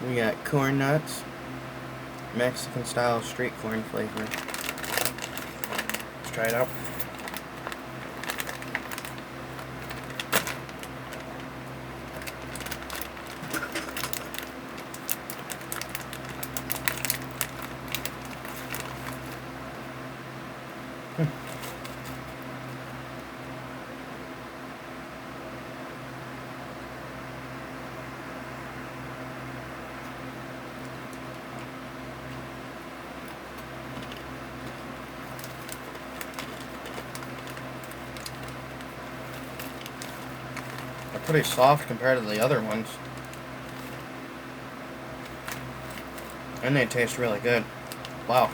We got corn nuts, Mexican style street corn flavor. Let's try it out. They're pretty soft compared to the other ones. And they taste really good. Wow.